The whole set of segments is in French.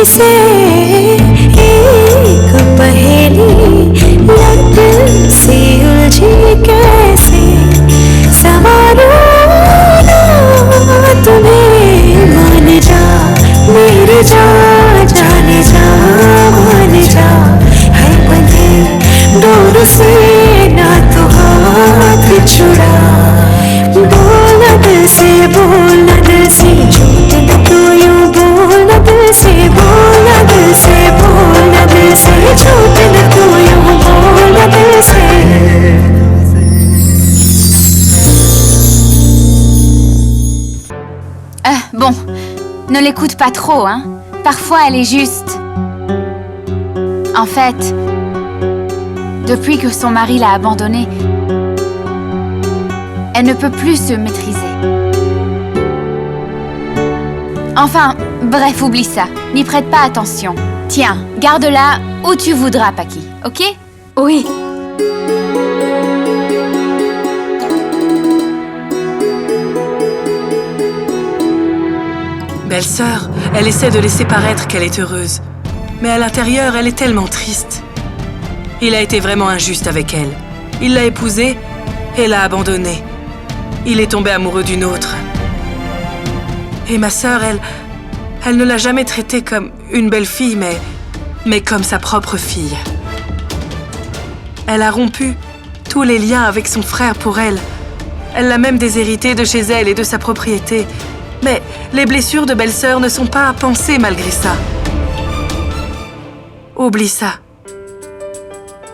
इसे एक पहेली लग से उलझी कैसे सवारों ना तुम्हें मान जा मेरे जा जाने जा मान जा है बंधे डोर से ना तो हाथ छुड़ा बोलना दिल से झूठ न तू यूं बोलना दिल से बोलना दिल से बोलना दिल से झूठ न तू यूं बोलना दिल से Bon, ne l'écoute pas trop, hein. Parfois, elle est juste. En fait, depuis que son mari l'a abandonnée, elle ne peut plus se maîtriser. Enfin, bref, oublie ça. N'y prête pas attention. Tiens, garde-la où tu voudras, Paki, ok? Oui. Belle-sœur, elle essaie de laisser paraître qu'elle est heureuse. Mais à l'intérieur, elle est tellement triste. Il a été vraiment injuste avec elle. Il l'a épousée et l'a abandonnée. Il est tombé amoureux d'une autre. Et ma sœur, elle ne l'a jamais traitée comme une belle-fille, mais comme sa propre fille. Elle a rompu tous les liens avec son frère pour elle. Elle l'a même déshérité de chez elle et de sa propriété. Mais les blessures de belle-sœur ne sont pas à penser malgré ça. Oublie ça.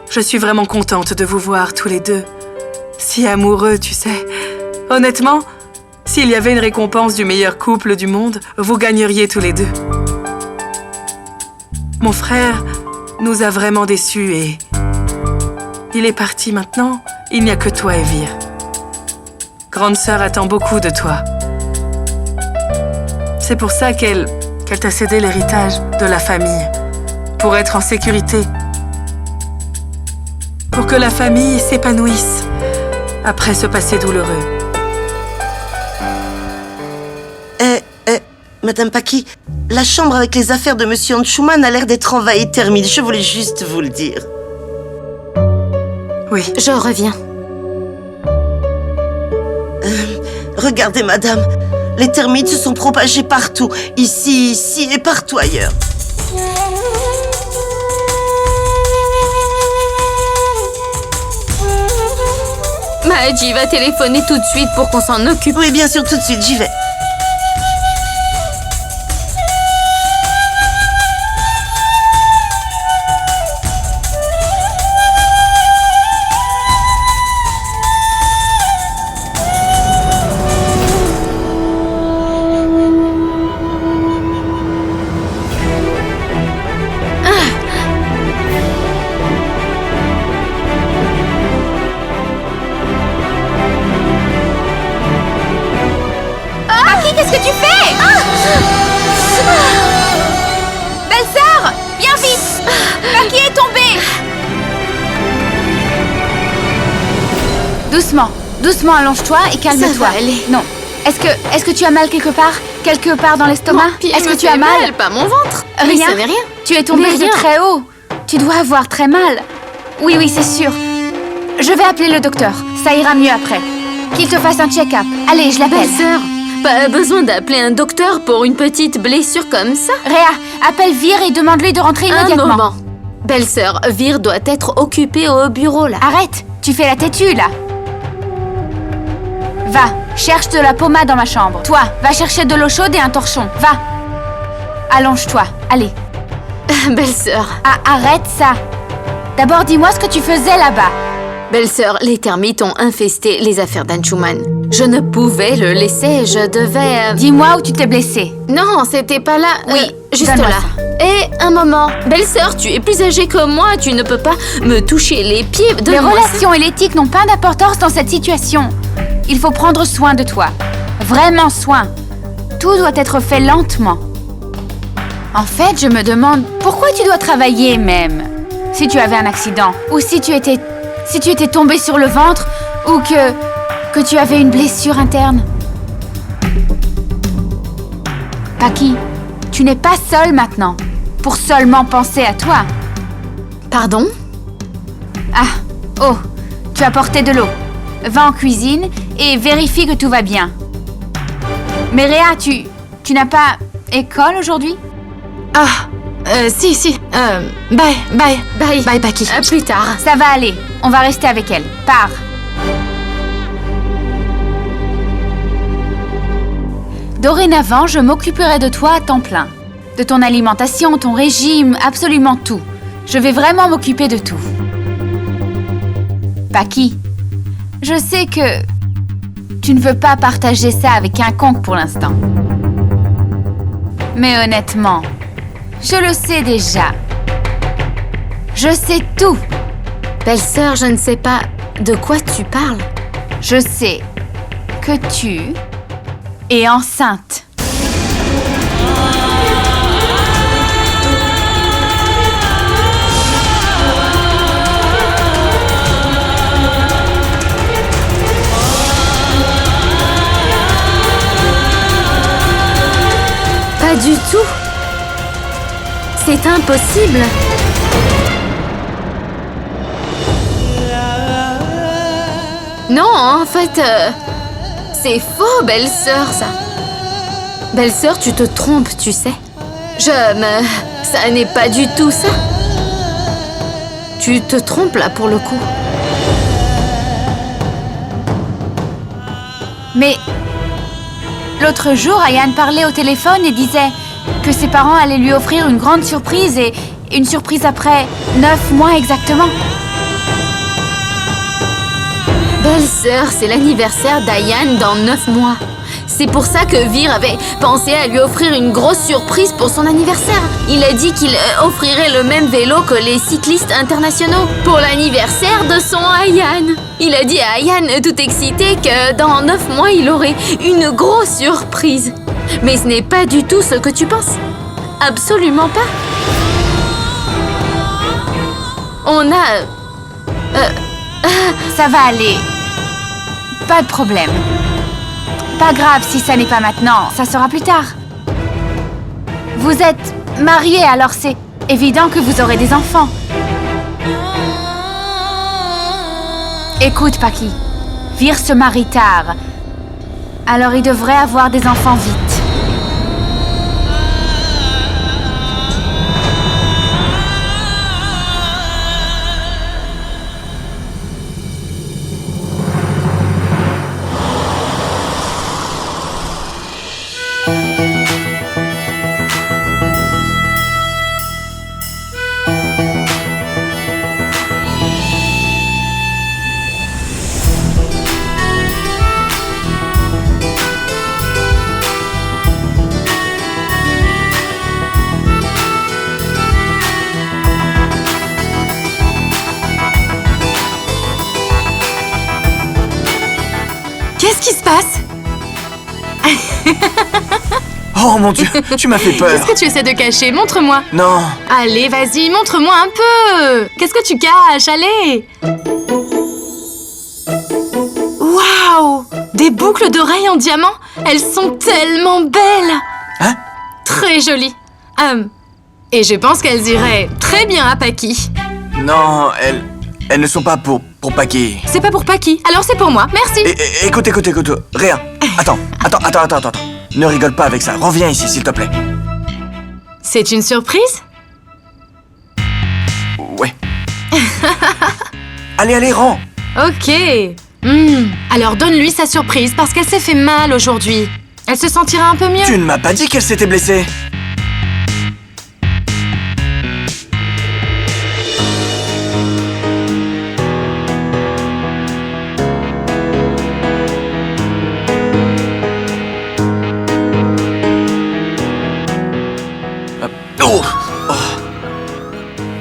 Je suis vraiment contente de vous voir tous les deux. Si amoureux, tu sais. Honnêtement, s'il y avait une récompense du meilleur couple du monde, vous gagneriez tous les deux. Mon frère nous a vraiment déçus et... il est parti maintenant. Il n'y a que toi, Evir. Grande sœur attend beaucoup de toi. C'est pour ça qu'elle t'a cédé l'héritage de la famille. Pour être en sécurité. Pour que la famille s'épanouisse après ce passé douloureux. Madame Paki, la chambre avec les affaires de Monsieur Anschumann a l'air d'être envahie de termites. Je voulais juste vous le dire. Oui. Je reviens. Regardez, madame. Les termites se sont propagés partout. Ici et partout ailleurs. Maji va téléphoner tout de suite pour qu'on s'en occupe. Oui, bien sûr, tout de suite, j'y vais. Qu'est-ce que tu fais? Belle-sœur, viens vite! Paki est tombée! Doucement, allonge-toi et calme-toi. Ça va aller. Non. Est-ce que tu as mal quelque part? Quelque part dans l'estomac? Est-ce que tu as mal? Pas mon ventre. Rien? Mais rien. Tu es tombée de très haut. Tu dois avoir très mal. Oui, c'est sûr. Je vais appeler le docteur. Ça ira mieux après. Qu'il te fasse un check-up. Allez, je l'appelle. Belle-sœur, pas besoin d'appeler un docteur pour une petite blessure comme ça. Réa, appelle Vir et demande-lui de rentrer immédiatement. Un moment. Belle-sœur, Vir doit être occupée au bureau, là. Arrête, tu fais la têtue, là. Va, cherche de la pommade dans ma chambre. Toi, va chercher de l'eau chaude et un torchon. Va. Allonge-toi, allez. Belle-sœur. Ah, arrête ça. D'abord, dis-moi ce que tu faisais là-bas. Belle-sœur, les termites ont infesté les affaires d'Anschumann. Je ne pouvais le laisser, je devais... Dis-moi où tu t'es blessée. Non, c'était pas là. Oui, juste donne-moi là. ça. Et un moment. Belle-sœur, tu es plus âgée que moi, tu ne peux pas me toucher les pieds. Les relations et l'éthique n'ont pas d'importance dans cette situation. Il faut prendre soin de toi. Vraiment soin. Tout doit être fait lentement. En fait, je me demande pourquoi tu dois travailler même. Si tu avais un accident, ou si tu étais tombée sur le ventre, ou que tu avais une blessure interne. Paki, tu n'es pas seule maintenant. pour seulement penser à toi. Pardon? Ah, oh, tu as porté de l'eau. Va en cuisine et vérifie que tout va bien. Mais Réa, tu n'as pas école aujourd'hui? Si. Bye, Paki. À plus tard. Ça va aller, on va rester avec elle. Pars. Dorénavant, je m'occuperai de toi à temps plein. De ton alimentation, ton régime, absolument tout. Je vais vraiment m'occuper de tout. Paki, je sais que tu ne veux pas partager ça avec quiconque pour l'instant. Mais honnêtement, je le sais déjà. Je sais tout. Belle-sœur, je ne sais pas de quoi tu parles. Je sais que tu es enceinte. Pas du tout. C'est impossible. Non, en fait, c'est faux, belle-sœur, ça. Belle-sœur, tu te trompes, tu sais. Ça n'est pas du tout ça. Tu te trompes là pour le coup. Mais l'autre jour, Ayane parlait au téléphone et disait que ses parents allaient lui offrir une grande surprise et une surprise après 9 mois exactement. Belle-sœur, c'est l'anniversaire d'Ayane dans 9 mois. C'est pour ça que Vir avait pensé à lui offrir une grosse surprise pour son anniversaire. Il a dit qu'il offrirait le même vélo que les cyclistes internationaux pour l'anniversaire de son Ayane. Il a dit à Ayane, tout excité, que dans 9 mois, il aurait une grosse surprise. Mais ce n'est pas du tout ce que tu penses. Absolument pas. On a... Ça va aller. Pas de problème. Pas grave si ça n'est pas maintenant, ça sera plus tard. Vous êtes mariés, alors c'est évident que vous aurez des enfants. Écoute, Paki, Vir se marie tard. Alors il devrait avoir des enfants vite. Qu'est-ce qui se passe? Oh mon Dieu, tu m'as fait peur. Qu'est-ce que tu essaies de cacher? Montre-moi. Non, Allez, vas-y, montre-moi un peu. Qu'est-ce que tu caches? Allez. Waouh! Des boucles d'oreilles en diamant? Elles sont tellement belles. Hein? Très jolies. Et je pense qu'elles iraient très bien à Paki. non, elles ne sont pas pour Paki. C'est pas pour Paki, alors c'est pour moi. Merci. Écoute, Réa. Attends. Ne rigole pas avec ça. Reviens ici, s'il te plaît. C'est une surprise? Ouais. Allez, rends. Ok. Alors donne-lui sa surprise parce qu'elle s'est fait mal aujourd'hui. Elle se sentira un peu mieux. Tu ne m'as pas dit qu'elle s'était blessée.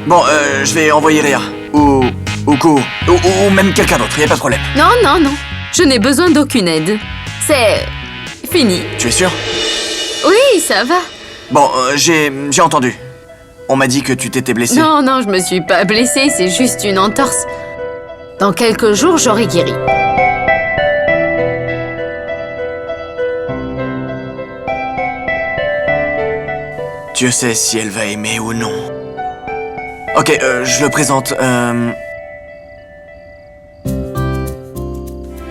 Bon, je vais envoyer Réa. Ou Ko. Ou même quelqu'un d'autre, y a pas de problème. Non. Je n'ai besoin d'aucune aide. C'est... fini. Tu es sûr? Oui, ça va. Bon, j'ai entendu. On m'a dit que tu t'étais blessée. Non, je me suis pas blessée, c'est juste une entorse. Dans quelques jours, j'aurai guéri. Dieu sait si elle va aimer ou non. Ok, je le présente.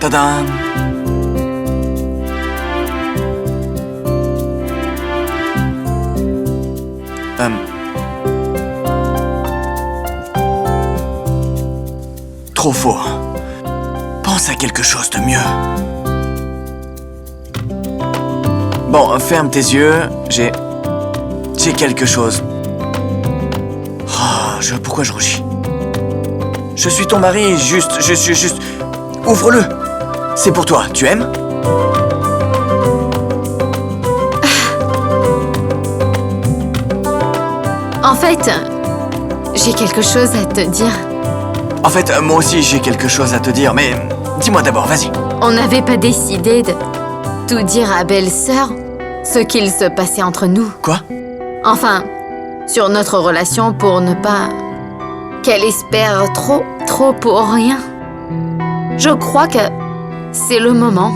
Tadam! Trop faux. Pense à quelque chose de mieux. Bon, ferme tes yeux. J'ai quelque chose. Oh, pourquoi je rougis? Je suis ton mari, juste... Ouvre-le. C'est pour toi, tu aimes? En fait, j'ai quelque chose à te dire. En fait, moi aussi j'ai quelque chose à te dire, mais dis-moi d'abord, vas-y. On n'avait pas décidé de tout dire à belle-sœur ce qu'il se passait entre nous. Quoi? Enfin, sur notre relation pour ne pas qu'elle espère trop pour rien. Je crois que c'est le moment.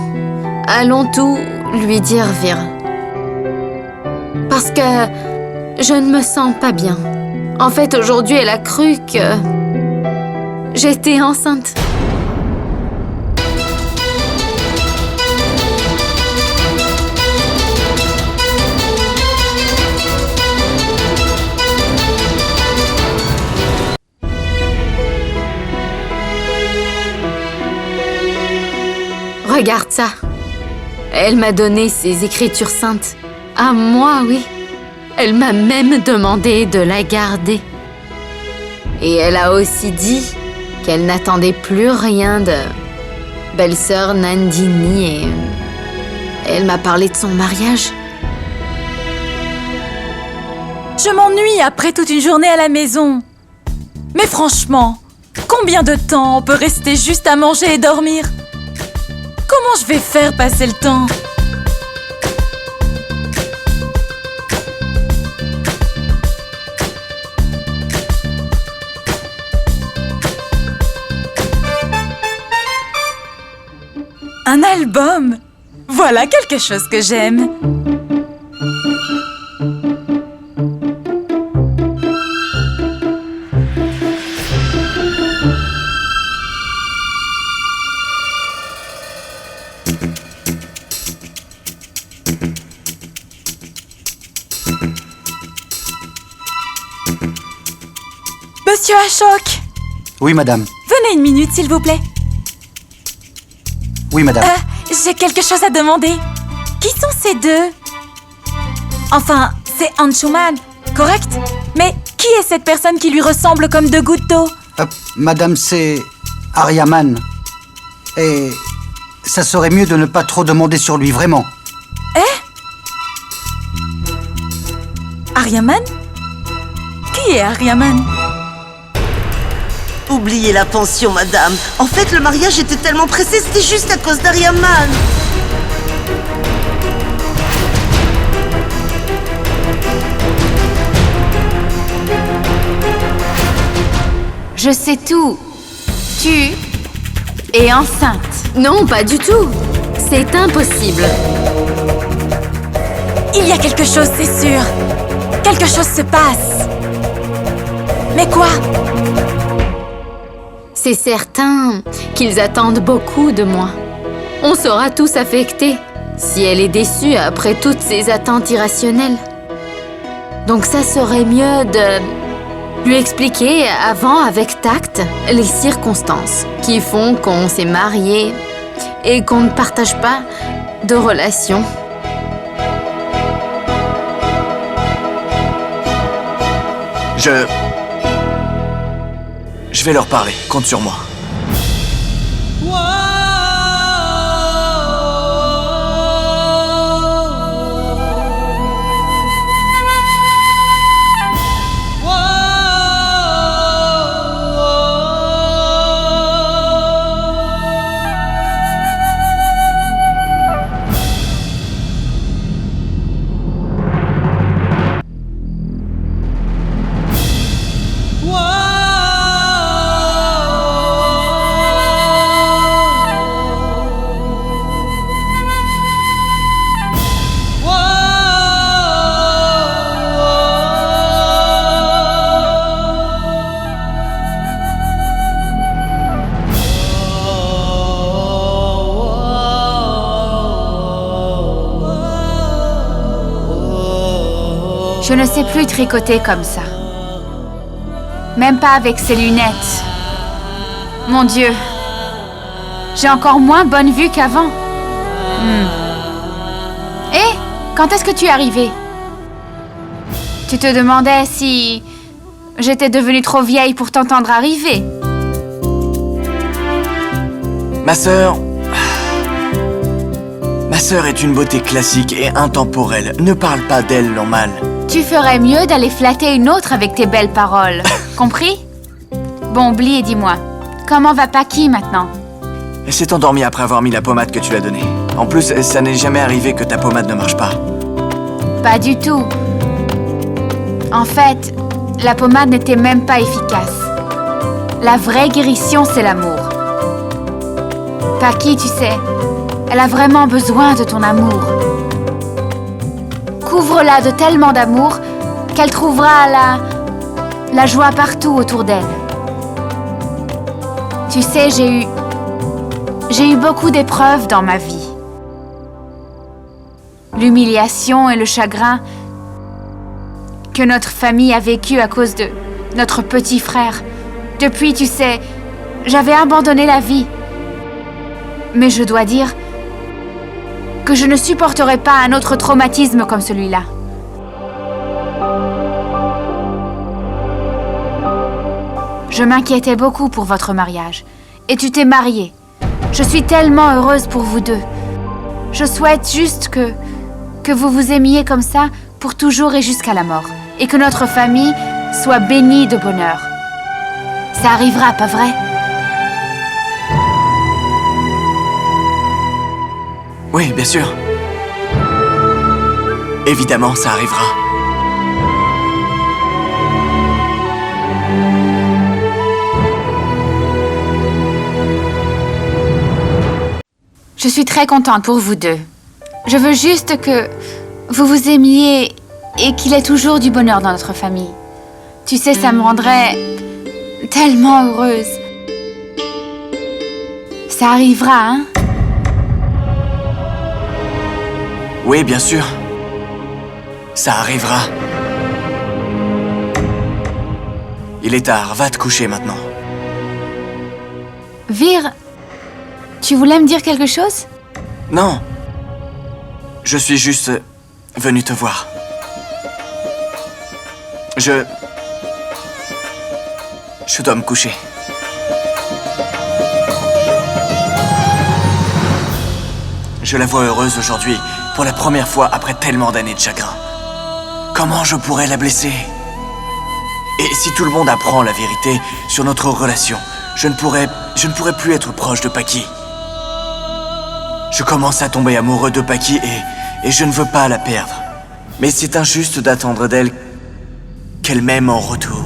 Allons tout lui dire, Vir. Parce que je ne me sens pas bien. En fait, aujourd'hui, elle a cru que j'étais enceinte. Regarde ça. Elle m'a donné ses écritures saintes. À moi, oui. Elle m'a même demandé de la garder. Et elle a aussi dit qu'elle n'attendait plus rien de belle-sœur Nandini et elle m'a parlé de son mariage. Je m'ennuie après toute une journée à la maison. Mais franchement, combien de temps on peut rester juste à manger et dormir? Comment je vais faire passer le temps? Un album! Voilà quelque chose que j'aime. Monsieur Ashok! Oui, madame. Venez une minute, s'il vous plaît. Oui, madame. J'ai quelque chose à demander. Qui sont ces deux? Enfin, c'est Anshuman, correct? Mais qui est cette personne qui lui ressemble comme deux gouttes d'eau? Madame, c'est Aryaman. Et ça serait mieux de ne pas trop demander sur lui, vraiment. Aryaman? Qui est Aryaman? Oubliez la pension, madame. En fait, le mariage était tellement pressé, c'était juste à cause d'Aryaman. Je sais tout. Tu es enceinte. Non, pas du tout. C'est impossible. Il y a quelque chose, c'est sûr. Quelque chose se passe. Mais quoi? C'est certain qu'ils attendent beaucoup de moi. On sera tous affectés si elle est déçue après toutes ces attentes irrationnelles. Donc ça serait mieux de lui expliquer avant avec tact les circonstances qui font qu'on s'est mariés et qu'on ne partage pas de relation. Je vais leur parler, compte sur moi. Je ne sais plus tricoter comme ça. Même pas avec ces lunettes. Mon Dieu. J'ai encore moins bonne vue qu'avant. Et quand est-ce que tu es arrivée? Tu te demandais si j'étais devenue trop vieille pour t'entendre arriver. Ma sœur est une beauté classique et intemporelle. Ne parle pas d'elle en mal. Tu ferais mieux d'aller flatter une autre avec tes belles paroles. Compris? Bon, oublie et dis-moi. Comment va Paki maintenant? Elle s'est endormie après avoir mis la pommade que tu lui as donnée. En plus, ça n'est jamais arrivé que ta pommade ne marche pas. Pas du tout. En fait, la pommade n'était même pas efficace. La vraie guérison, c'est l'amour. Paki, tu sais, elle a vraiment besoin de ton amour. Couvre-la de tellement d'amour qu'elle trouvera la joie partout autour d'elle. Tu sais, j'ai eu beaucoup d'épreuves dans ma vie. L'humiliation et le chagrin que notre famille a vécu à cause de notre petit frère. Depuis, tu sais, j'avais abandonné la vie. Mais je dois dire que je ne supporterai pas un autre traumatisme comme celui-là. Je m'inquiétais beaucoup pour votre mariage. Et tu t'es mariée. Je suis tellement heureuse pour vous deux. Je souhaite juste que vous vous aimiez comme ça pour toujours et jusqu'à la mort. Et que notre famille soit bénie de bonheur. Ça arrivera, pas vrai? Oui, bien sûr. Évidemment, ça arrivera. Je suis très contente pour vous deux. Je veux juste que vous vous aimiez et qu'il y ait toujours du bonheur dans notre famille. Tu sais, ça me rendrait tellement heureuse. Ça arrivera, hein? Oui, bien sûr. Ça arrivera. Il est tard, va te coucher maintenant. Vir, tu voulais me dire quelque chose? Non. Je suis juste venu te voir. Je dois me coucher. Je la vois heureuse aujourd'hui, pour la première fois après tellement d'années de chagrin. Comment je pourrais la blesser? Et si tout le monde apprend la vérité sur notre relation, je ne pourrais plus être proche de Paki. Je commence à tomber amoureux de Paki et je ne veux pas la perdre. Mais c'est injuste d'attendre d'elle qu'elle m'aime en retour.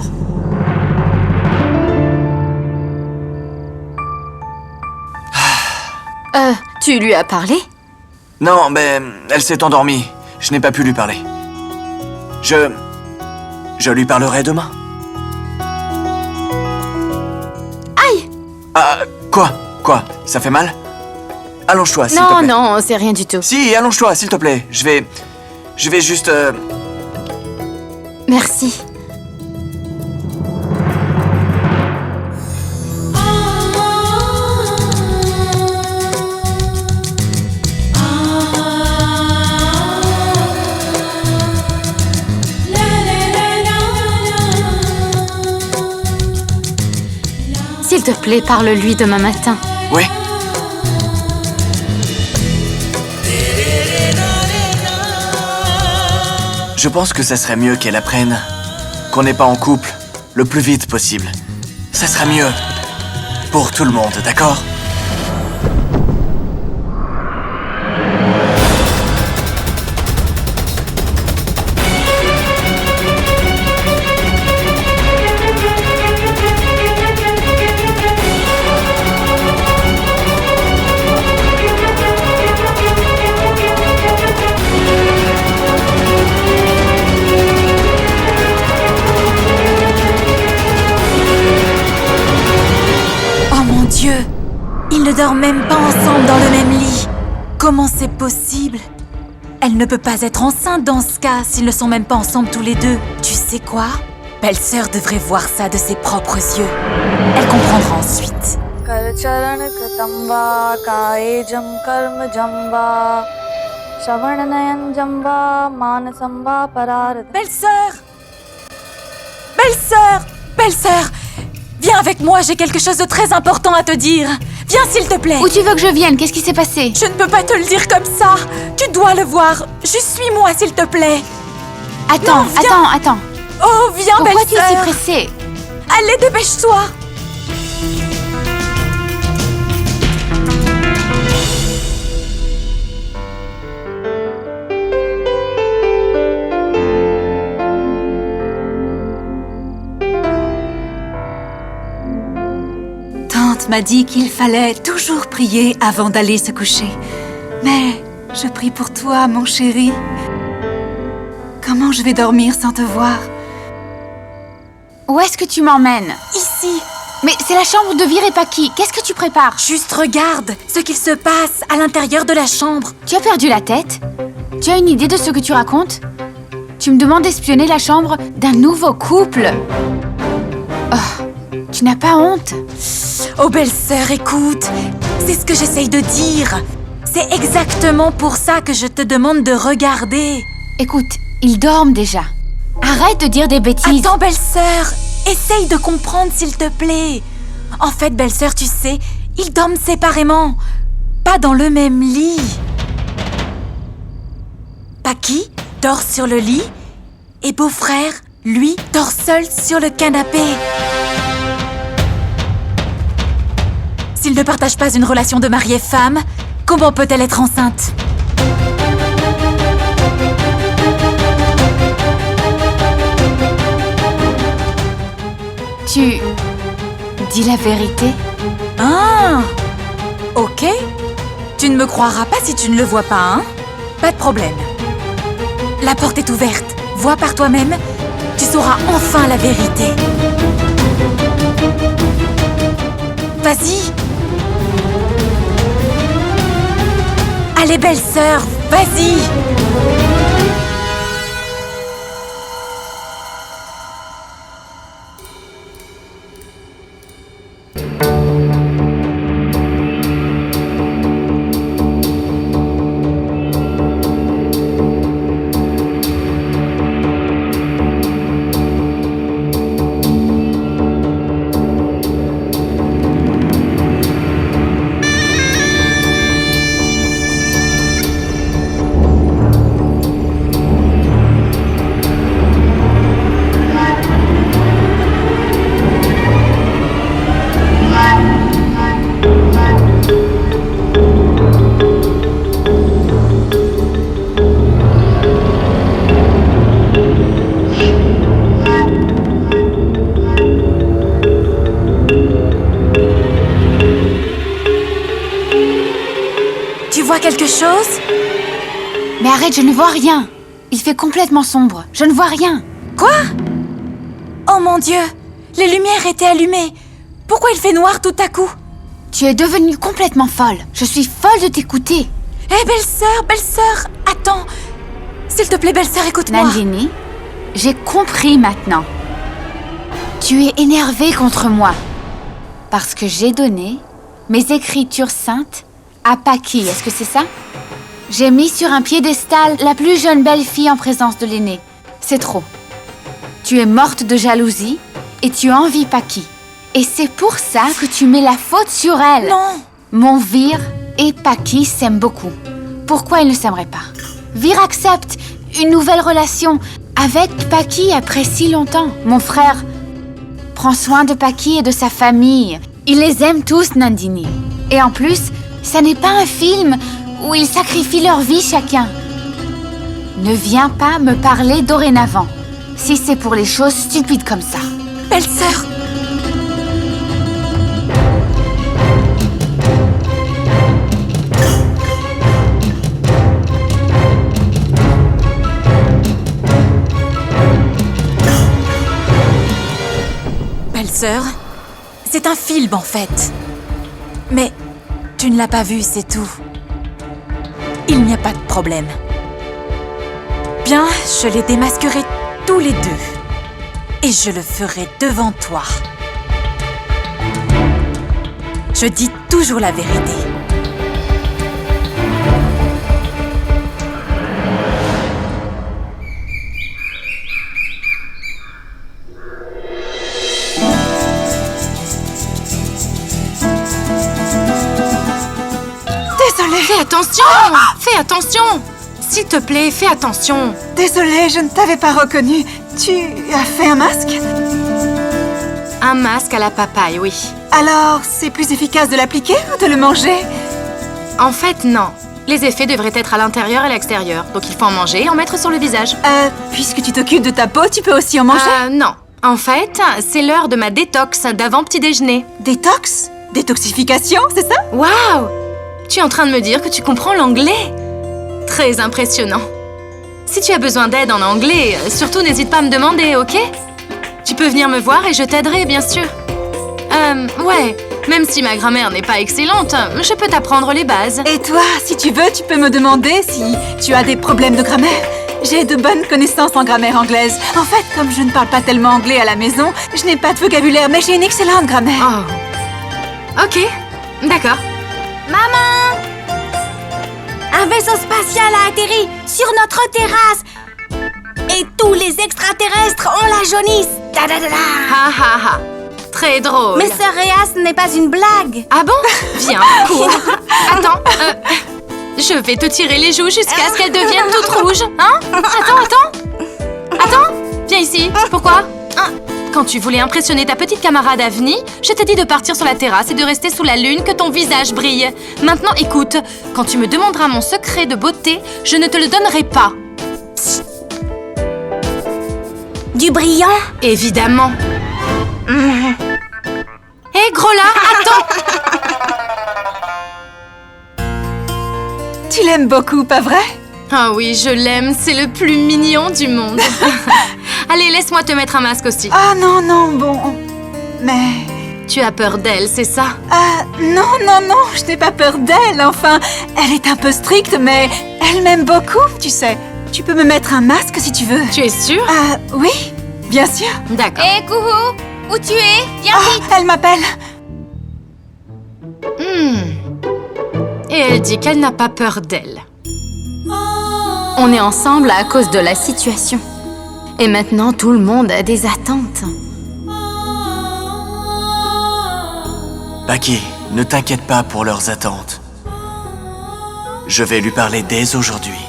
Tu lui as parlé? Non, mais elle s'est endormie. Je n'ai pas pu lui parler. Je lui parlerai demain. Aïe! Ah, quoi? Ça fait mal? Allonge-toi, s'il te plaît. Non, c'est rien du tout. Si, allonge-toi, s'il te plaît. Je vais juste... Merci. S'il te plaît, parle-lui demain matin. Oui. Je pense que ça serait mieux qu'elle apprenne qu'on n'est pas en couple le plus vite possible. Ça sera mieux pour tout le monde, d'accord? Ils ne dorment même pas ensemble dans le même lit. Comment c'est possible? Elle ne peut pas être enceinte dans ce cas s'ils ne sont même pas ensemble tous les deux. Tu sais quoi? Belle-sœur devrait voir ça de ses propres yeux. Elle comprendra ensuite. Kalcharan Katamba Kaejam Karma Jamba Shavaranayan Jamba Manasamba Pararada. Belle-sœur! Belle-sœur! Belle-sœur! Viens avec moi, j'ai quelque chose de très important à te dire. Viens s'il te plaît. Où tu veux que je vienne? Qu'est-ce qui s'est passé? Je ne peux pas te le dire comme ça. Tu dois le voir. Juste suis-moi s'il te plaît. Attends, Non, viens. attends. Oh, viens Pourquoi tu es si belle-sœur. pressée? Allez, dépêche-toi. Tante m'a dit qu'il fallait toujours prier avant d'aller se coucher. Mais je prie pour toi, mon chéri. Comment je vais dormir sans te voir? Où est-ce que tu m'emmènes? Ici. Mais c'est la chambre de Vir et Paki. Qu'est-ce que tu prépares? Juste regarde ce qu'il se passe à l'intérieur de la chambre. Tu as perdu la tête? Tu as une idée de ce que tu racontes? Tu me demandes d'espionner la chambre d'un nouveau couple? Oh, tu n'as pas honte? Oh, belle-sœur, écoute. C'est ce que j'essaye de dire. C'est exactement pour ça que je te demande de regarder. Écoute, ils dorment déjà. Arrête de dire des bêtises. Attends, belle-sœur. Essaye de comprendre, s'il te plaît. En fait, belle-sœur, tu sais, ils dorment séparément. Pas dans le même lit. Paki dort sur le lit et beau-frère, lui, dort seul sur le canapé. S'ils ne partagent pas une relation de mari et femme, comment peut-elle être enceinte? Tu dis la vérité? Ah! Ok. Tu ne me croiras pas si tu ne le vois pas, hein? Pas de problème. La porte est ouverte. Vois par toi-même. Tu sauras enfin la vérité. Vas-y. Allez, belle-sœur, vas-y. Quelque chose? Mais arrête, je ne vois rien. Il fait complètement sombre. Je ne vois rien. Quoi? Oh mon Dieu! Les lumières étaient allumées. Pourquoi il fait noir tout à coup? Tu es devenue complètement folle. Je suis folle de t'écouter. Hé, belle-sœur, attends. S'il te plaît, belle-sœur, écoute-moi. Nandini, j'ai compris maintenant. Tu es énervée contre moi. Parce que j'ai donné mes écritures saintes à Paki, est-ce que c'est ça? J'ai mis sur un piédestal la plus jeune belle-fille en présence de l'aîné. C'est trop. Tu es morte de jalousie et tu envies Paki. Et c'est pour ça que tu mets la faute sur elle. Non! Mon Vir et Paki s'aiment beaucoup. Pourquoi ils ne s'aimeraient pas? Vir accepte une nouvelle relation avec Paki après si longtemps. Mon frère prend soin de Paki et de sa famille. Il les aime tous, Nandini. Et en plus, ça n'est pas un film où ils sacrifient leur vie chacun. Ne viens pas me parler dorénavant, si c'est pour les choses stupides comme ça. Belle-sœur! Belle-sœur, c'est un film en fait. Mais tu ne l'as pas vu, c'est tout. Il n'y a pas de problème. bien, je les démasquerai tous les deux. Et je le ferai devant toi. Je dis toujours la vérité. Désolée. Fais attention! Fais attention! S'il te plaît, fais attention. Désolée, je ne t'avais pas reconnue. Tu as fait un masque? Un masque à la papaye, oui. Alors, c'est plus efficace de l'appliquer ou de le manger? En fait, non. Les effets devraient être à l'intérieur et à l'extérieur. Donc il faut en manger et en mettre sur le visage. Puisque tu t'occupes de ta peau, tu peux aussi en manger? Non. En fait, c'est l'heure de ma détox d'avant petit déjeuner. Détox? Détoxification, c'est ça? Waouh! Tu es en train de me dire que tu comprends l'anglais? Très impressionnant. Si tu as besoin d'aide en anglais, surtout n'hésite pas à me demander, ok? Tu peux venir me voir et je t'aiderai, bien sûr. Ouais. Même si ma grammaire n'est pas excellente, je peux t'apprendre les bases. Et toi, si tu veux, tu peux me demander si tu as des problèmes de grammaire. J'ai de bonnes connaissances en grammaire anglaise. En fait, comme je ne parle pas tellement anglais à la maison, je n'ai pas de vocabulaire, mais j'ai une excellente grammaire. Oh. Ok. D'accord. Maman! Un vaisseau spatial a atterri sur notre terrasse. Et tous les extraterrestres ont la jaunisse. Da da da da. Ha ha ha. Très drôle. Mais Sœur Réa, ce n'est pas une blague. Ah bon? Viens, cours. Attends, je vais te tirer les joues jusqu'à ce qu'elles deviennent toutes rouges. Hein? Attends, viens ici. Pourquoi? Quand tu voulais impressionner ta petite camarade Avni, je t'ai dit de partir sur la terrasse et de rester sous la lune que ton visage brille. Maintenant, écoute, quand tu me demanderas mon secret de beauté, je ne te le donnerai pas. Psst. Du brillant? Évidemment. Hé, gros là, attends! Tu l'aimes beaucoup, pas vrai? Ah oui, je l'aime, c'est le plus mignon du monde. Allez, laisse-moi te mettre un masque aussi. Ah non, non, bon... Mais... Tu as peur d'elle, c'est ça? Non, je n'ai pas peur d'elle, enfin... Elle est un peu stricte, mais elle m'aime beaucoup, tu sais. Tu peux me mettre un masque si tu veux. Tu es sûre? Oui, bien sûr. D'accord. Hé, Couhou! Où tu es? Viens vite! Elle m'appelle. Et elle dit qu'elle n'a pas peur d'elle. On est ensemble à cause de la situation. Et maintenant, tout le monde a des attentes. Paki, ne t'inquiète pas pour leurs attentes. Je vais lui parler dès aujourd'hui.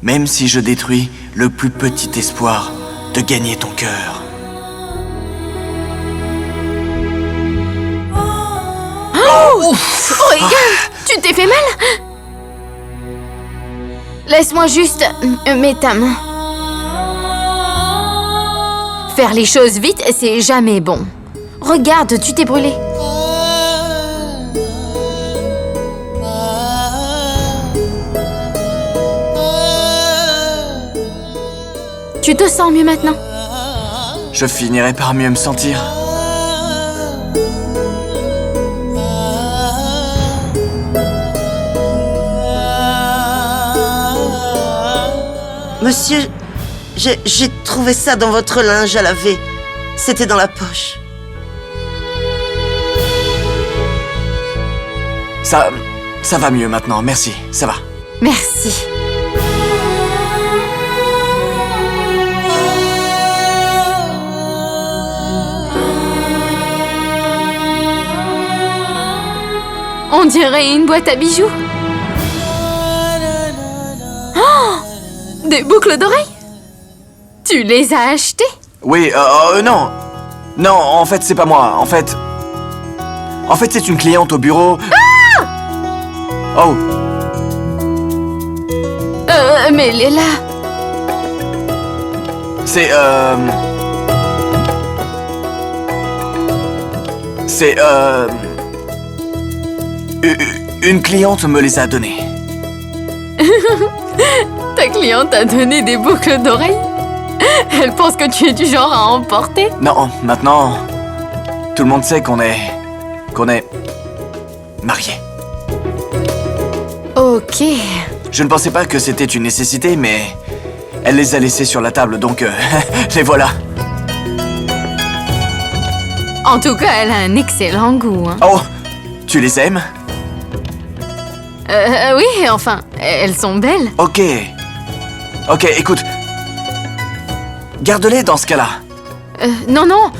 Même si je détruis le plus petit espoir de gagner ton cœur. Oh, regarde! Tu t'es fait mal? Laisse-moi juste mettre ta main. Faire les choses vite, c'est jamais bon. Regarde, tu t'es brûlé. Tu te sens mieux maintenant? Je finirai par mieux me sentir. Monsieur, j'ai trouvé ça dans votre linge à laver. C'était dans la poche. Ça va mieux maintenant, merci, ça va. Merci. On dirait une boîte à bijoux. Oh! Des boucles d'oreilles? Tu les as achetées? Oui, non. Non, en fait, c'est pas moi. En fait, c'est une cliente au bureau. Ah! Oh. Mais elle est là. C'est, une cliente me les a donnés. Ta cliente a donné des boucles d'oreilles? Elle pense que tu es du genre à emporter? Non, maintenant, tout le monde sait qu'on est mariés. Ok. Je ne pensais pas que c'était une nécessité, mais elle les a laissés sur la table, donc les voilà. En tout cas, elle a un excellent goût. Hein. Oh, tu les aimes? Oui, enfin, elles sont belles. Ok. Ok, écoute. Garde-les dans ce cas-là. Non, non,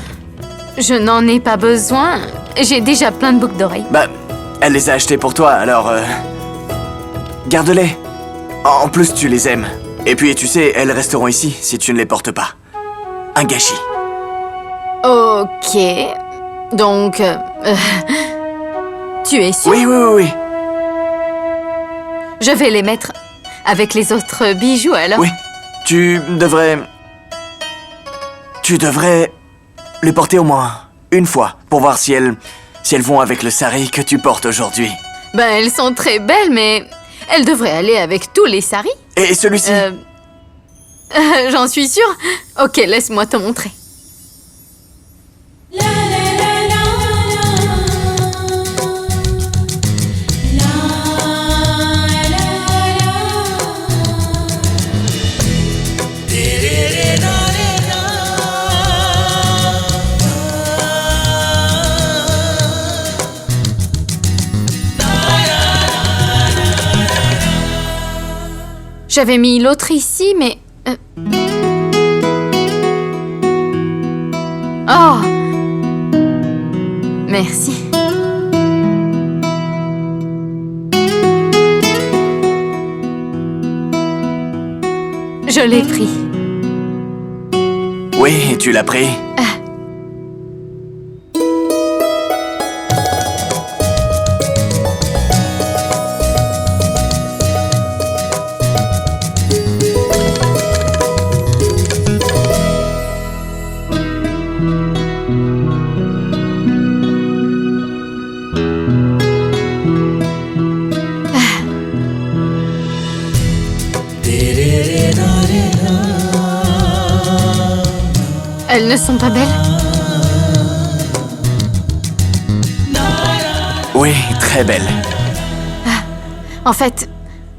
je n'en ai pas besoin. J'ai déjà plein de boucles d'oreilles. Bah, elle les a achetées pour toi, alors... garde-les. En plus, tu les aimes. Et puis, tu sais, elles resteront ici si tu ne les portes pas. Un gâchis. Ok. Donc, tu es sûr? Oui, oui, oui, oui. Je vais les mettre avec les autres bijoux, alors. Oui. Tu devrais les porter au moins une fois pour voir si elles vont avec le sari que tu portes aujourd'hui. Ben, elles sont très belles, mais elles devraient aller avec tous les saris. Et celui-ci? J'en suis sûre. Ok, laisse-moi te montrer. J'avais mis l'autre ici, mais... Oh! Merci. Je l'ai pris. Oui, tu l'as pris. Elles ne sont pas belles? Oui, très belle. En fait,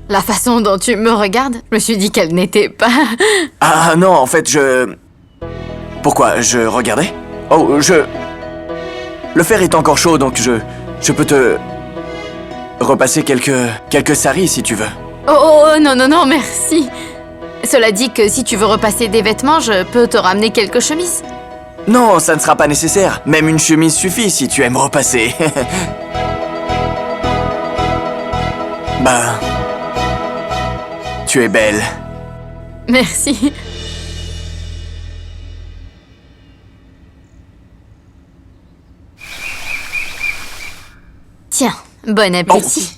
la façon dont tu me regardes, je me suis dit qu'elles n'étaient pas... Ah non, en fait, Pourquoi? Je regardais? Oh, Le fer est encore chaud, donc je peux te... repasser quelques saris, si tu veux. Oh, non, non, non, merci. Cela dit que si tu veux repasser des vêtements, je peux te ramener quelques chemises. Non, ça ne sera pas nécessaire. Même une chemise suffit si tu aimes repasser. Bah... tu es belle. Merci. Tiens, bon appétit.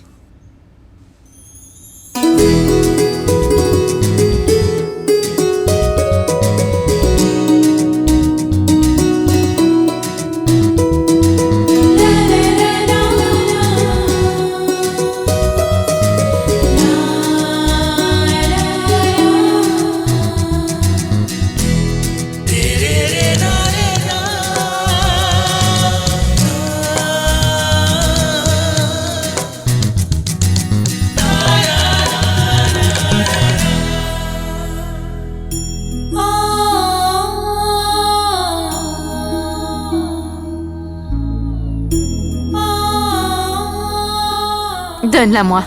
Donne-la-moi.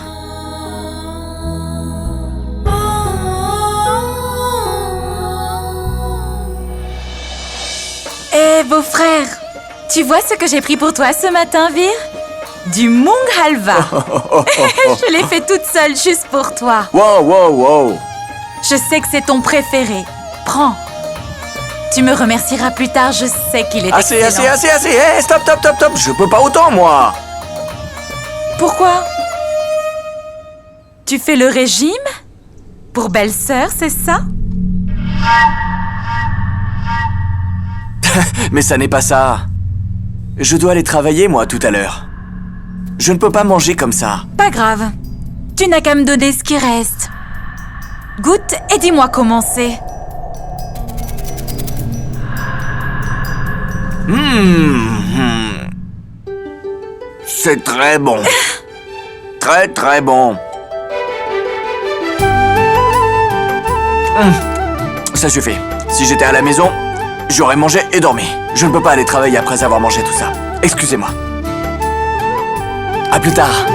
Eh, beau-frère, tu vois ce que j'ai pris pour toi ce matin, Vir? Du mung halva. Je l'ai fait toute seule juste pour toi. Wow, wow, wow. Je sais que c'est ton préféré. Prends. Tu me remercieras plus tard, je sais qu'il est Assez, excellent. assez. Hey, stop. Je peux pas autant, moi. Pourquoi? Tu fais le régime? Pour belle-sœur, c'est ça? Mais ça n'est pas ça. Je dois aller travailler, moi, tout à l'heure. Je ne peux pas manger comme ça. Pas grave. Tu n'as qu'à me donner ce qui reste. Goûte et dis-moi comment c'est. C'est très bon. Très, très bon. Ça suffit. Si j'étais à la maison, j'aurais mangé et dormi. Je ne peux pas aller travailler après avoir mangé tout ça. Excusez-moi. À plus tard.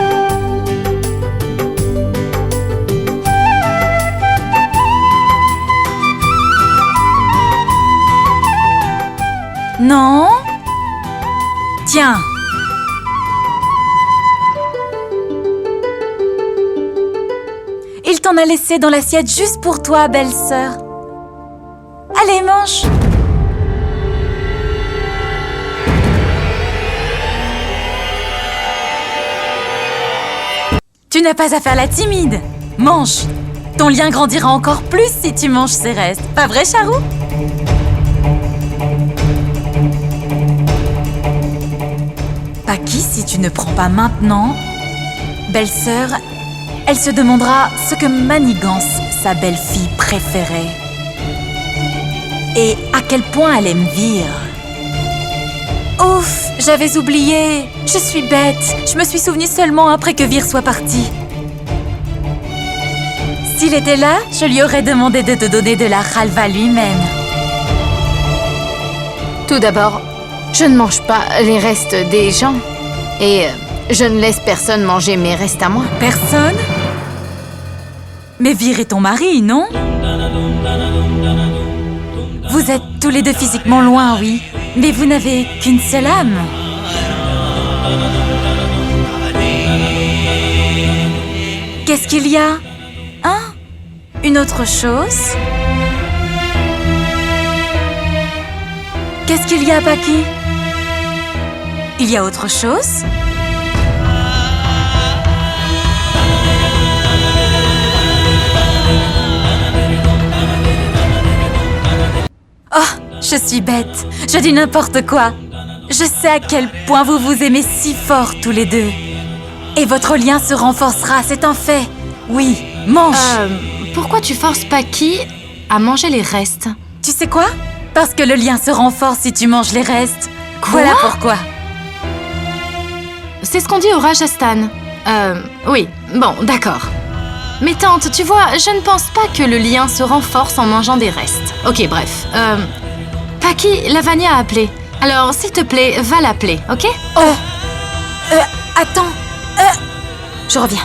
Non? Tiens. Il t'en a laissé dans l'assiette juste pour toi, belle-sœur. Allez, mange. Tu n'as pas à faire la timide. Mange. Ton lien grandira encore plus si tu manges ces restes. Pas vrai, Charou? Paki, si tu ne prends pas maintenant, belle-sœur, elle se demandera ce que manigance sa belle-fille préférait. Et à quel point elle aime Vir. Ouf, j'avais oublié. Je suis bête. Je me suis souvenue seulement après que Vir soit parti. S'il était là, je lui aurais demandé de te donner de la halva lui-même. Tout d'abord, je ne mange pas les restes des gens. Et je ne laisse personne manger mes restes à moi. Personne? Mais Vir est ton mari, non? Vous êtes tous les deux physiquement loin, oui. Mais vous n'avez qu'une seule âme. Qu'est-ce qu'il y a? Hein? Une autre chose? Qu'est-ce qu'il y a, Paki? Il y a autre chose? Oh, je suis bête. Je dis n'importe quoi. Je sais à quel point vous vous aimez si fort tous les deux. Et votre lien se renforcera, c'est un fait. Oui, mange. Pourquoi tu forces Paki à manger les restes? Tu sais quoi? Parce que le lien se renforce si tu manges les restes. Quoi? Voilà pourquoi. C'est ce qu'on dit au Rajasthan. Oui, bon, d'accord. Mais tante, tu vois, je ne pense pas que le lien se renforce en mangeant des restes. Ok, bref. Paki, Lavanya a appelé. Alors, s'il te plaît, va l'appeler, ok? Attends. Je reviens.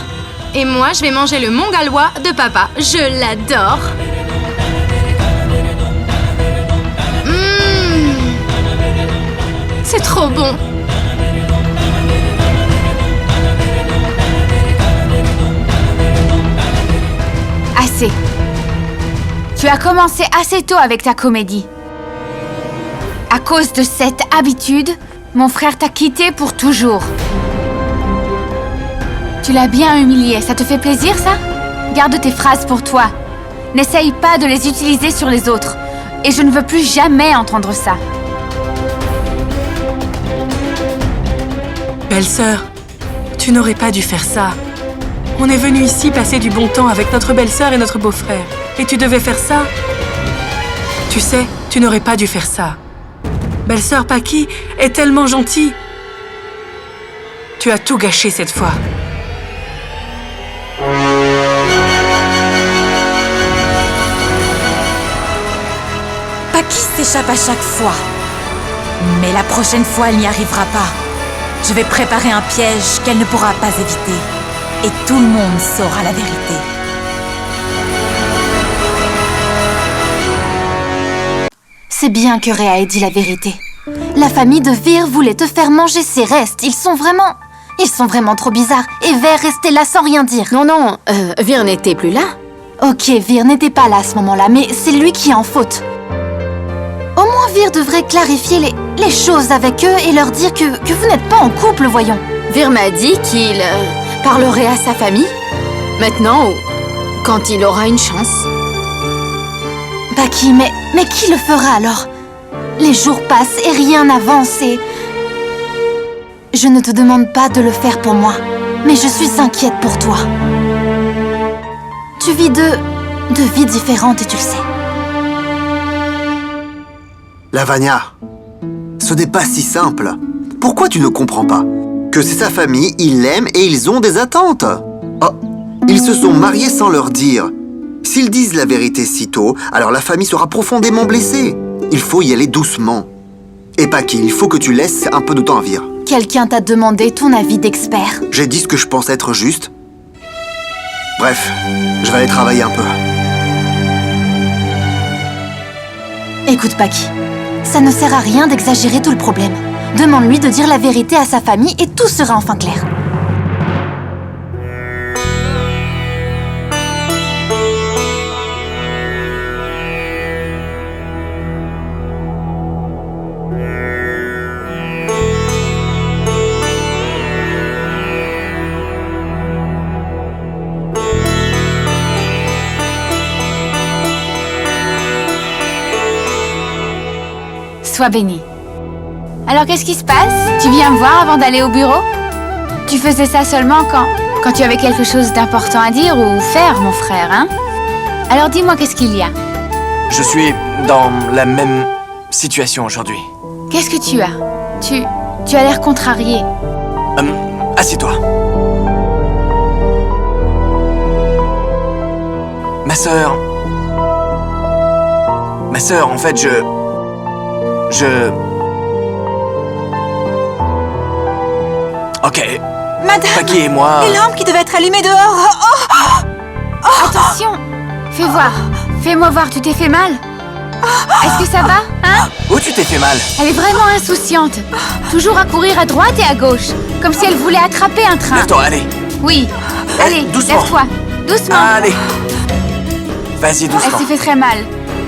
Et moi, je vais manger le mongalois de papa. Je l'adore. C'est trop bon. Assez. Tu as commencé assez tôt avec ta comédie. À cause de cette habitude, mon frère t'a quitté pour toujours. Tu l'as bien humilié, ça te fait plaisir, ça? Garde tes phrases pour toi. N'essaye pas de les utiliser sur les autres. Et je ne veux plus jamais entendre ça. Belle-sœur, tu n'aurais pas dû faire ça. On est venu ici passer du bon temps avec notre belle-sœur et notre beau-frère. Et tu devais faire ça? Tu sais, tu n'aurais pas dû faire ça. Belle-sœur Paki est tellement gentille. Tu as tout gâché cette fois. Paki s'échappe à chaque fois. Mais la prochaine fois, elle n'y arrivera pas. Je vais préparer un piège qu'elle ne pourra pas éviter. Et tout le monde saura la vérité. C'est bien que Rhea ait dit la vérité. La famille de Vir voulait te faire manger ses restes. Ils sont vraiment trop bizarres. Et Ver restait là sans rien dire. Non, Vir n'était plus là. Ok, Vir n'était pas là à ce moment-là, mais c'est lui qui est en faute. Au moins, Vir devrait clarifier les choses avec eux et leur dire que vous n'êtes pas en couple, voyons. Vir m'a dit qu'il parlerait à sa famille. Maintenant, ou quand il aura une chance. Paki, mais qui le fera alors? Les jours passent et rien n'avance et... Je ne te demande pas de le faire pour moi, mais je suis inquiète pour toi. Tu vis deux vies différentes et tu le sais. Lavanya, ce n'est pas si simple. Pourquoi tu ne comprends pas? Que c'est sa famille, ils l'aiment et ils ont des attentes. Oh, ils se sont mariés sans leur dire. S'ils disent la vérité si tôt, alors la famille sera profondément blessée. Il faut y aller doucement. Et Paki, il faut que tu laisses un peu de temps à Vir. Quelqu'un t'a demandé ton avis d'expert. J'ai dit ce que je pense être juste. Bref, je vais aller travailler un peu. Écoute, Paki, ça ne sert à rien d'exagérer tout le problème. Demande-lui de dire la vérité à sa famille et tout sera enfin clair. Sois béni. Alors qu'est-ce qui se passe? Tu viens me voir avant d'aller au bureau? Tu faisais ça seulement quand tu avais quelque chose d'important à dire ou faire, mon frère, hein? Alors dis-moi, qu'est-ce qu'il y a? Je suis dans la même situation aujourd'hui. Qu'est-ce que tu as? Tu as l'air contrarié. Assieds-toi. Ma sœur, en fait, Ok. Madame, Paki et moi... les lampes qui devaient être allumées dehors. Attention! Fais voir. Fais-moi voir, tu t'es fait mal? Est-ce que ça va, hein? Où tu t'es fait mal? Elle est vraiment insouciante. Toujours à courir à droite et à gauche. Comme si elle voulait attraper un train. Lève-toi, allez. Oui. Allez, doucement. lève-toi. Doucement. Allez. Vas-y, Elle doucement. s'est fait très mal.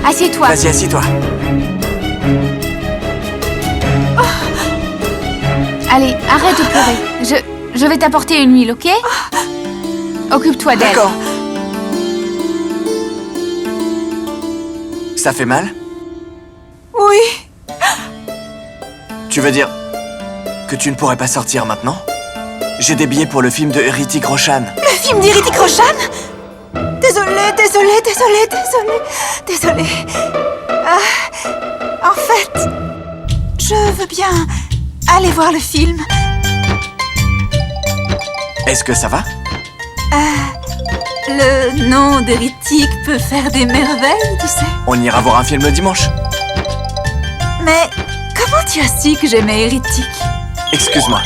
Assieds-toi. Vas-y, assieds-toi. Allez, arrête de pleurer. Je vais t'apporter une huile, ok? Occupe-toi d'elle. D'accord. Ça fait mal? Oui. Tu veux dire que tu ne pourrais pas sortir maintenant? J'ai des billets pour le film de Hrithik Roshan. Le film d'Hrithik Roshan? Désolée. En fait, je veux bien aller voir le film. Est-ce que ça va? Le nom d'Hrithik peut faire des merveilles, tu sais. On ira voir un film dimanche. Mais comment tu as su que j'aimais Hrithik? Excuse-moi.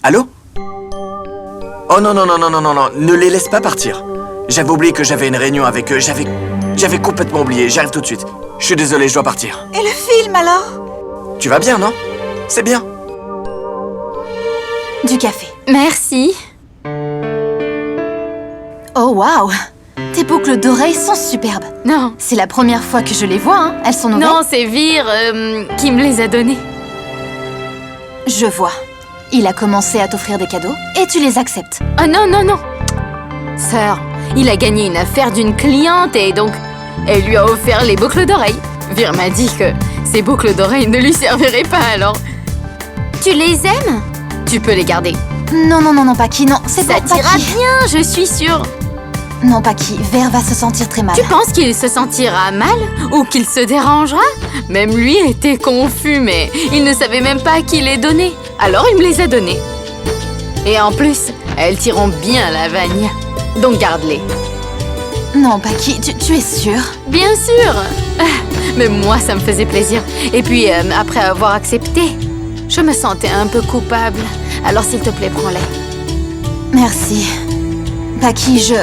Allô? Oh non, ne les laisse pas partir. J'avais oublié que j'avais une réunion avec eux, j'avais complètement oublié, j'arrive tout de suite. Je suis désolé, je dois partir. Et le film alors? Tu vas bien, non? C'est bien. Du café. Merci. Oh waouh! Tes boucles d'oreilles sont superbes. Non. C'est la première fois que je les vois, hein. Elles sont nouvelles? Non, c'est Vir qui me les a données. Je vois. Il a commencé à t'offrir des cadeaux et tu les acceptes. Oh non. Sœur, il a gagné une affaire d'une cliente et donc elle lui a offert les boucles d'oreilles. Vir m'a dit que ces boucles d'oreilles ne lui serviraient pas alors. Tu les aimes? Tu peux les garder. Non, Paki, non. C'est Ça pour Paki. t'ira bien, je suis sûre. Non, Paki, Ver va se sentir très mal. Tu penses qu'il se sentira mal ou qu'il se dérangera? Même lui était confus, mais il ne savait même pas à qui les donner. Alors il me les a donnés. Et en plus, elles tireront bien la Vania. Donc garde-les. Non, Paki, tu es sûre? Bien sûr. Mais moi, ça me faisait plaisir. Et puis, après avoir accepté, je me sentais un peu coupable. Alors s'il te plaît, prends-les. Merci. Paki,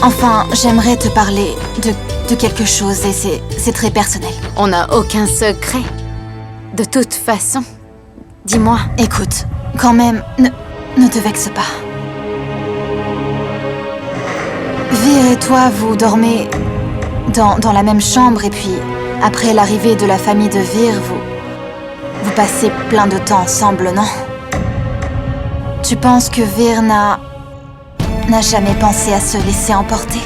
Enfin, j'aimerais te parler de quelque chose et c'est très personnel. On n'a aucun secret. De toute façon, dis-moi. Écoute, quand même, ne te vexe pas. Vir et toi, vous dormez dans la même chambre et puis, après l'arrivée de la famille de Vir, vous passez plein de temps ensemble, non? Tu penses que Vir n'a jamais pensé à se laisser emporter?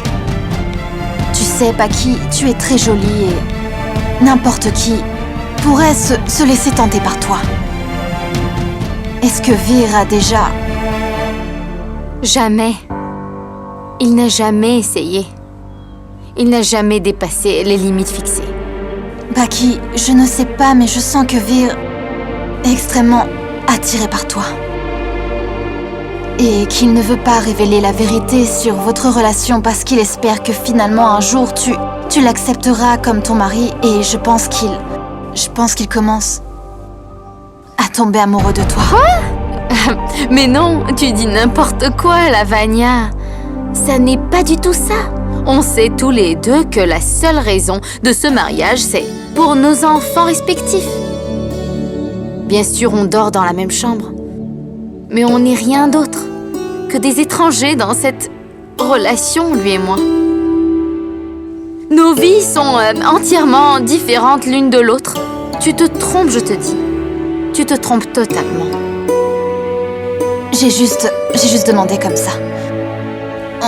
Tu sais, Paki, tu es très jolie et n'importe qui pourrait se laisser tenter par toi. Est-ce que Vir a déjà... Jamais. Il n'a jamais essayé. Il n'a jamais dépassé les limites fixées. Paki, je ne sais pas, mais je sens que Vir est extrêmement attiré par toi. et qu'il ne veut pas révéler la vérité sur votre relation parce qu'il espère que finalement un jour tu l'accepteras comme ton mari et je pense qu'il commence à tomber amoureux de toi. Quoi? Mais non, tu dis n'importe quoi, Lavagna. Ça n'est pas du tout ça. On sait tous les deux que la seule raison de ce mariage, c'est pour nos enfants respectifs. Bien sûr, on dort dans la même chambre. Mais on n'est rien d'autre que des étrangers dans cette relation, lui et moi. Nos vies sont entièrement différentes l'une de l'autre. Tu te trompes, je te dis. Tu te trompes totalement. J'ai juste demandé comme ça.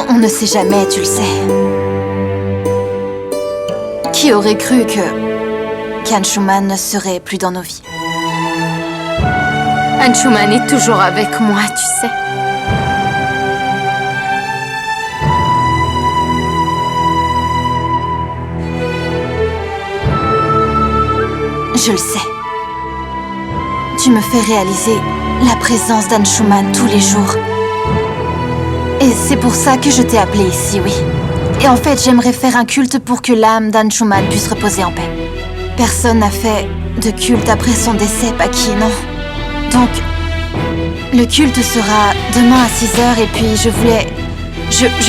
On ne sait jamais, tu le sais. Qui aurait cru qu'Anshuman ne serait plus dans nos vies? Anshuman est toujours avec moi, tu sais. Je le sais. Tu me fais réaliser la présence d'Anshuman tous les jours. Et c'est pour ça que je t'ai appelé ici, oui. Et en fait, j'aimerais faire un culte pour que l'âme d'Anshuman puisse reposer en paix. Personne n'a fait de culte après son décès, Paki, non? Donc, le culte sera demain à 6h et puis je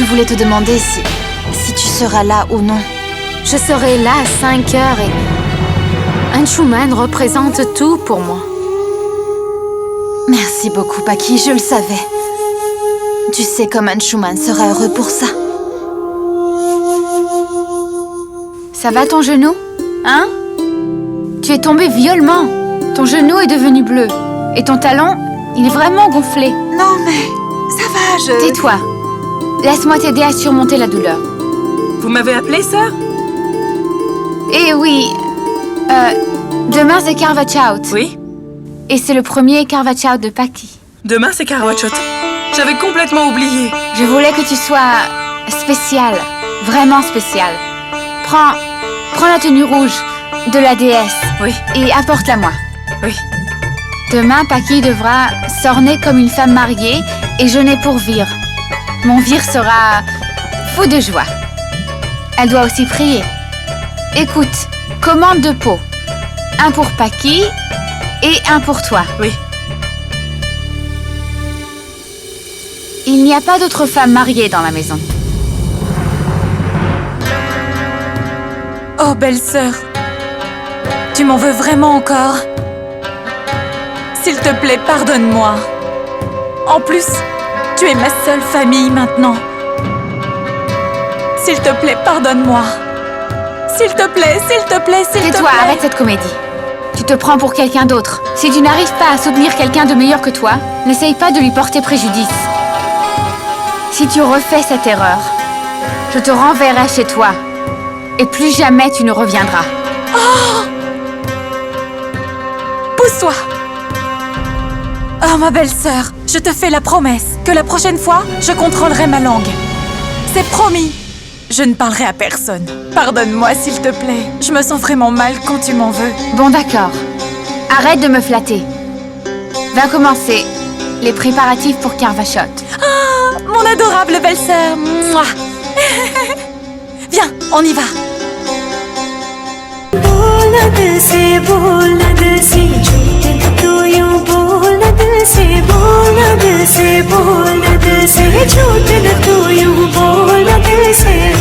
voulais te demander si tu seras là ou non. Je serai là à 5h et Anshuman représente tout pour moi. Merci beaucoup, Paki, je le savais. Tu sais comme Anshuman sera heureux pour ça. Ça va ton genou? Hein? Tu es tombé violemment. Ton genou est devenu bleu. Et ton talon, il est vraiment gonflé. Non, mais ça va, Tais-toi. Laisse-moi t'aider à surmonter la douleur. Vous m'avez appelé, sœur? Eh oui. Demain, c'est Karva Chowth. Oui? Et c'est le premier Karva Chowth de Paki. Demain, c'est Karva Chowth. J'avais complètement oublié. Je voulais que tu sois spécial. Vraiment spécial. Prends la tenue rouge de la déesse. Oui. Et apporte-la-moi. Oui. Demain, Paki devra s'orner comme une femme mariée et jeûner pour Vir. Mon Vir sera fou de joie. Elle doit aussi prier. Écoute, commande 2 pots. Un pour Paki et un pour toi. Oui. Il n'y a pas d'autre femme mariée dans la maison. Oh, belle-sœur, tu m'en veux vraiment encore? S'il te plaît, pardonne-moi. En plus, tu es ma seule famille maintenant. S'il te plaît, pardonne-moi. S'il te plaît, s'il te plaît, s'il te plaît. Tais-toi, arrête cette comédie. Tu te prends pour quelqu'un d'autre. Si tu n'arrives pas à soutenir quelqu'un de meilleur que toi, n'essaye pas de lui porter préjudice. Si tu refais cette erreur, je te renverrai chez toi. Et plus jamais tu ne reviendras. Oh! Pousse-toi! Oh, ma belle-sœur, je te fais la promesse que la prochaine fois, je contrôlerai ma langue. C'est promis. Je ne parlerai à personne. Pardonne-moi, s'il te plaît. Je me sens vraiment mal quand tu m'en veux. Bon, d'accord. Arrête de me flatter. Va commencer les préparatifs pour Karva Chowth. Ah, mon adorable belle-sœur. Mouah. Viens, on y va. झूठ न तू यूं बोल दिल से